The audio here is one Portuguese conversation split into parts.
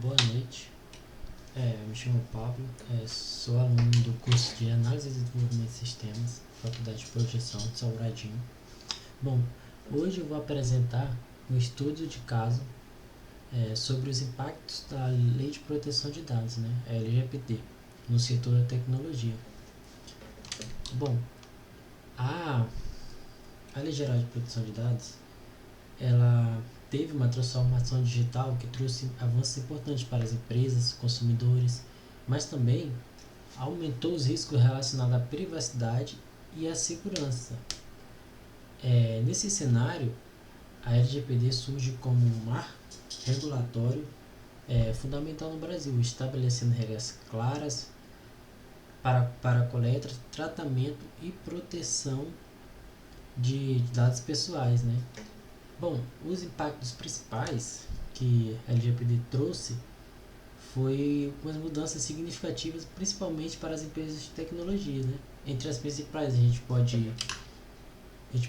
Boa noite, me chamo Pablo, sou aluno do curso de Análise e Desenvolvimento de Sistemas, Faculdade de Projeção de Sobradinho. Bom, hoje eu vou apresentar um estudo de caso sobre os impactos da Lei de Proteção de Dados, a LGPD, no setor da tecnologia. Bom, a Lei Geral de Proteção de Dados, ela teve uma transformação digital que trouxe avanços importantes para as empresas, consumidores, mas também aumentou os riscos relacionados à privacidade e à segurança. Nesse cenário, a LGPD surge como um marco regulatório fundamental no Brasil, estabelecendo regras claras para coleta, tratamento e proteção de dados pessoais, Bom, os impactos principais que a LGPD trouxe foi umas mudanças significativas, principalmente para as empresas de tecnologia, Entre as principais, a gente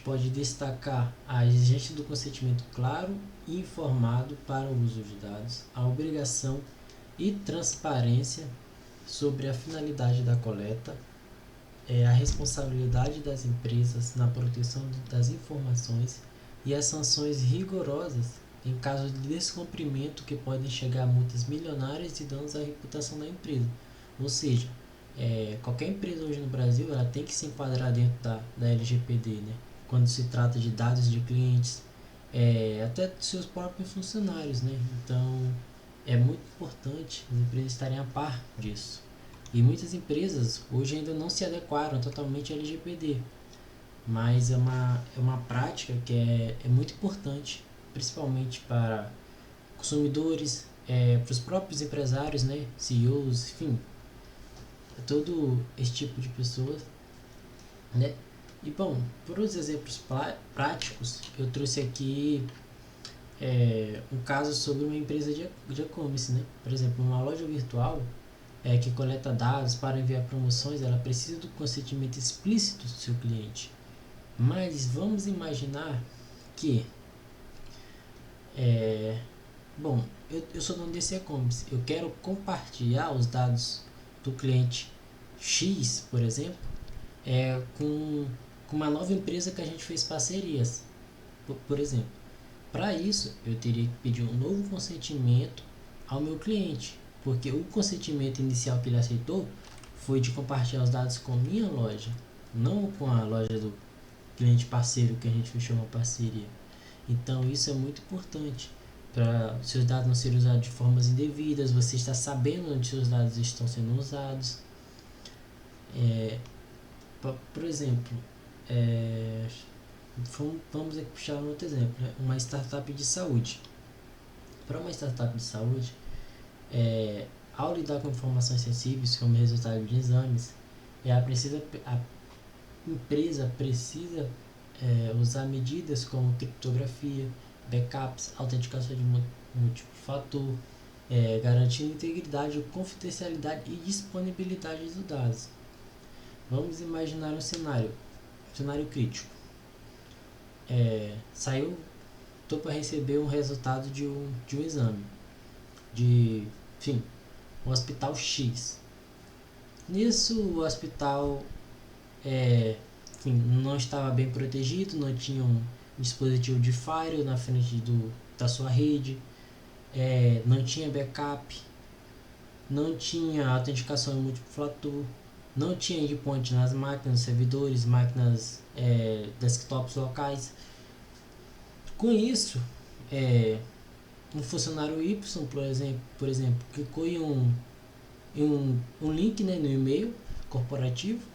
pode destacar a exigência do consentimento claro e informado para o uso de dados, a obrigação e transparência sobre a finalidade da coleta, a responsabilidade das empresas na proteção das informações e as sanções rigorosas em caso de descumprimento, que podem chegar a multas milionárias e danos à reputação da empresa. Ou seja, qualquer empresa hoje no Brasil ela tem que se enquadrar dentro da LGPD, quando se trata de dados de clientes, até de seus próprios funcionários. Então é muito importante as empresas estarem a par disso. E muitas empresas hoje ainda não se adequaram totalmente à LGPD, mas é uma prática que é muito importante, principalmente para consumidores, para os próprios empresários, CEOs, enfim, todo esse tipo de pessoas, E bom, por os exemplos práticos, eu trouxe aqui um caso sobre uma empresa de e-commerce, Por exemplo, uma loja virtual que coleta dados para enviar promoções, ela precisa do consentimento explícito do seu cliente. Mas vamos imaginar que, bom, eu sou dono desse e-commerce, eu quero compartilhar os dados do cliente X, por exemplo, com uma nova empresa que a gente fez parcerias, por exemplo. Para isso, eu teria que pedir um novo consentimento ao meu cliente, porque o consentimento inicial que ele aceitou foi de compartilhar os dados com minha loja, não com a loja do cliente parceiro que a gente fechou uma parceria. Então isso é muito importante para seus dados não serem usados de formas indevidas, você está sabendo onde seus dados estão sendo usados. Por exemplo, vamos aqui puxar um outro exemplo, uma startup de saúde. Para uma startup de saúde, ao lidar com informações sensíveis como resultado de exames, a empresa precisa usar medidas como criptografia, backups, autenticação de múltiplo fator, garantindo integridade, confidencialidade e disponibilidade dos dados. Vamos imaginar um cenário crítico. Estou para receber um resultado de um exame de, um hospital X. Nisso, o hospital não estava bem protegido, não tinha um dispositivo de firewall na frente da sua rede, não tinha backup, não tinha autenticação em múltiplo fator, não tinha endpoint nas máquinas, servidores, máquinas desktops locais. Com isso, um funcionário Y, por exemplo, clicou em um link, no e-mail corporativo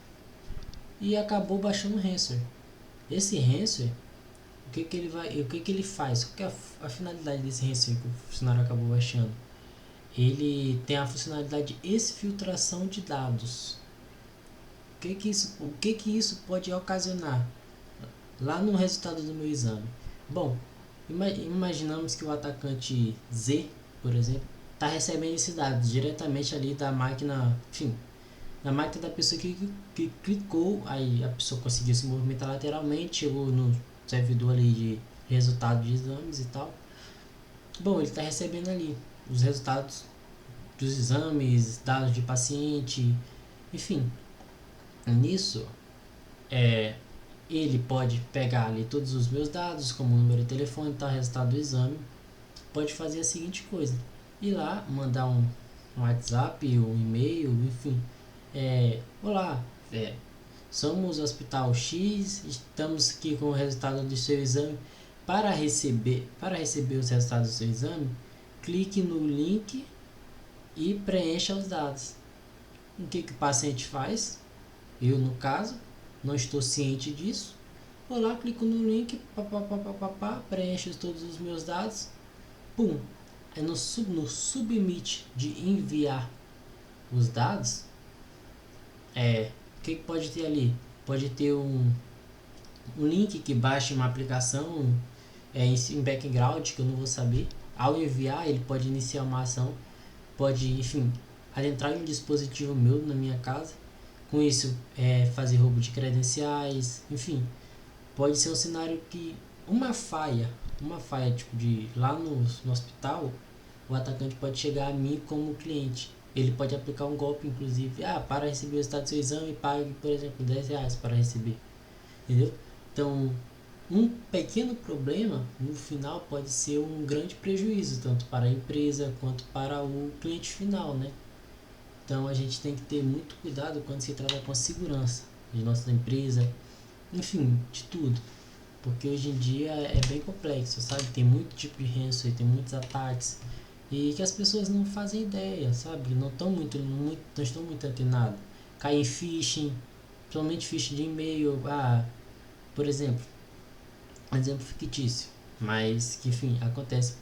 e acabou baixando o ransomware. Esse ransomware, o que ele faz? Qual é a finalidade desse ransomware que o funcionário acabou baixando? Ele tem a funcionalidade de exfiltração de dados. O que isso pode ocasionar lá no resultado do meu exame? Bom, imaginamos que o atacante Z, por exemplo, está recebendo esses dados diretamente ali da máquina, na máquina da pessoa que clicou, aí a pessoa conseguiu se movimentar lateralmente, chegou no servidor ali de resultado de exames e tal. Bom, ele está recebendo ali. os resultados dos exames, dados de paciente, enfim. Nisso, ele pode pegar ali todos os meus dados, como número de telefone, tal, resultado do exame. Pode fazer a seguinte coisa: ir lá, mandar um WhatsApp, um e-mail, enfim. Olá, somos o Hospital X, estamos aqui com o resultado do seu exame. Para receber os resultados do seu exame, clique no link e preencha os dados. O que o paciente faz? Eu, no caso, não estou ciente disso. Vou lá, clico no link, preencho todos os meus dados. Pum! No submit de enviar os dados, o que pode ter ali? Pode ter um link que baixe uma aplicação em background que eu não vou saber. Ao enviar, ele pode iniciar uma ação, pode, enfim, adentrar em um dispositivo meu na minha casa. Com isso, fazer roubo de credenciais, enfim. Pode ser um cenário que uma falha tipo de lá no hospital, o atacante pode chegar a mim como cliente. Ele pode aplicar um golpe, inclusive, para receber o resultado do seu exame, pague, por exemplo, R$10 para receber. Entendeu? Então, um pequeno problema, no final, pode ser um grande prejuízo, tanto para a empresa quanto para o cliente final, né? Então, a gente tem que ter muito cuidado quando se trata com a segurança de nossa empresa, enfim, de tudo. Porque hoje em dia é bem complexo, sabe? Tem muito tipo de ransomware, tem muitos ataques e que as pessoas não fazem ideia, sabe? Não estão muito antenadas. Cai em phishing, principalmente phishing de e-mail. Por exemplo, um exemplo fictício, mas que enfim, acontece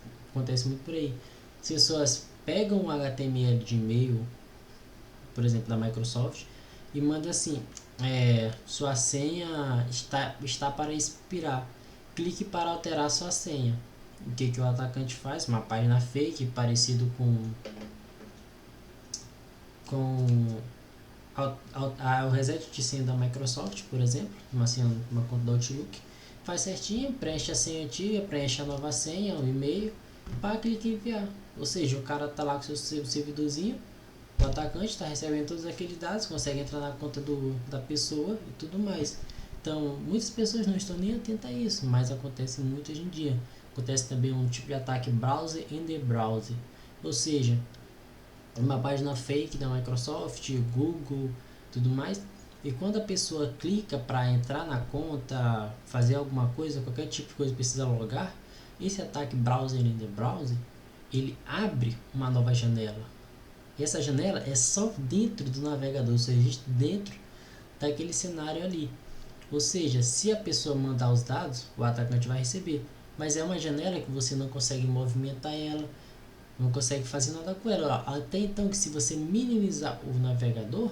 muito por aí. As pessoas pegam um HTML de e-mail, por exemplo, da Microsoft, e mandam assim: sua senha está para expirar. Clique para alterar sua senha. O que o atacante faz? Uma página fake parecido com o reset de senha da Microsoft, por exemplo, uma conta da Outlook. Faz certinho, preenche a senha antiga, preenche a nova senha, o e-mail, para clique em enviar. Ou seja, o cara está lá com seu servidorzinho, o atacante está recebendo todos aqueles dados, consegue entrar na conta da pessoa e tudo mais. Então, muitas pessoas não estão nem atentas a isso, mas acontece muito hoje em dia. Acontece também um tipo de ataque browser in the browser, ou seja, uma página fake da Microsoft, Google, tudo mais. E quando a pessoa clica para entrar na conta, fazer alguma coisa, qualquer tipo de coisa precisa logar, esse ataque browser in the browser, ele abre uma nova janela. E essa janela é só dentro do navegador, ou seja, dentro daquele cenário ali. Ou seja, se a pessoa mandar os dados, o atacante vai receber. Mas é uma janela que você não consegue movimentar ela, não consegue fazer nada com ela. Até então, que se você minimizar o navegador,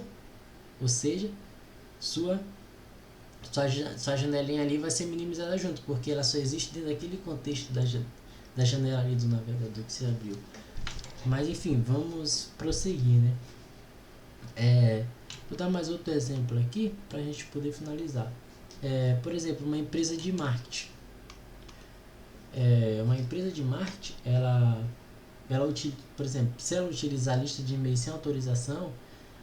ou seja, sua janelinha ali vai ser minimizada junto, porque ela só existe dentro daquele contexto da janela ali do navegador que você abriu. Mas enfim, vamos prosseguir, né? Vou dar mais outro exemplo aqui para a gente poder finalizar. Por exemplo, uma empresa de marketing. Uma empresa de marketing, por exemplo, se ela utilizar a lista de e-mails sem autorização,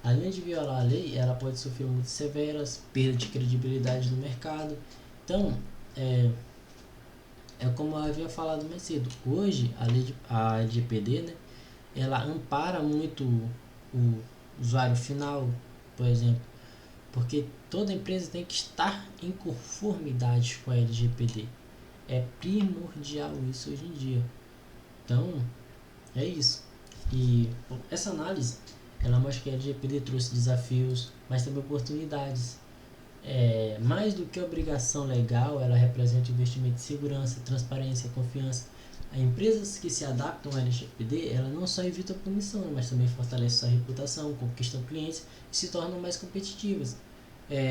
além de violar a lei, ela pode sofrer multas severas, perda de credibilidade no mercado. Então, como eu havia falado mais cedo, hoje a LGPD, né, ela ampara muito o usuário final, por exemplo, porque toda empresa tem que estar em conformidade com a LGPD. É primordial isso hoje em dia. Então, é isso. E essa análise, ela mostra que a LGPD trouxe desafios, mas também oportunidades. Mais do que obrigação legal, ela representa investimento em segurança, transparência, confiança. As empresas que se adaptam à LGPD, ela não só evita punição, mas também fortalece sua reputação, conquistam clientes e se tornam mais competitivas.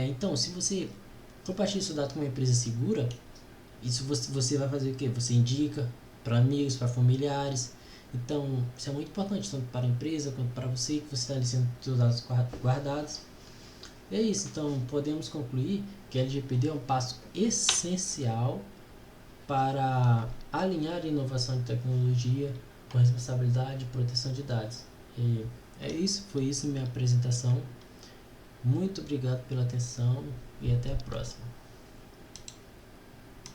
Então, se você compartilha seu dado com uma empresa segura, isso você vai fazer o quê? Você indica para amigos, para familiares. Então, isso é muito importante, tanto para a empresa quanto para você, que você está deixando seus dados guardados. É isso, então podemos concluir que a LGPD é um passo essencial para alinhar a inovação de tecnologia, com responsabilidade e proteção de dados. E foi isso minha apresentação. Muito obrigado pela atenção e até a próxima.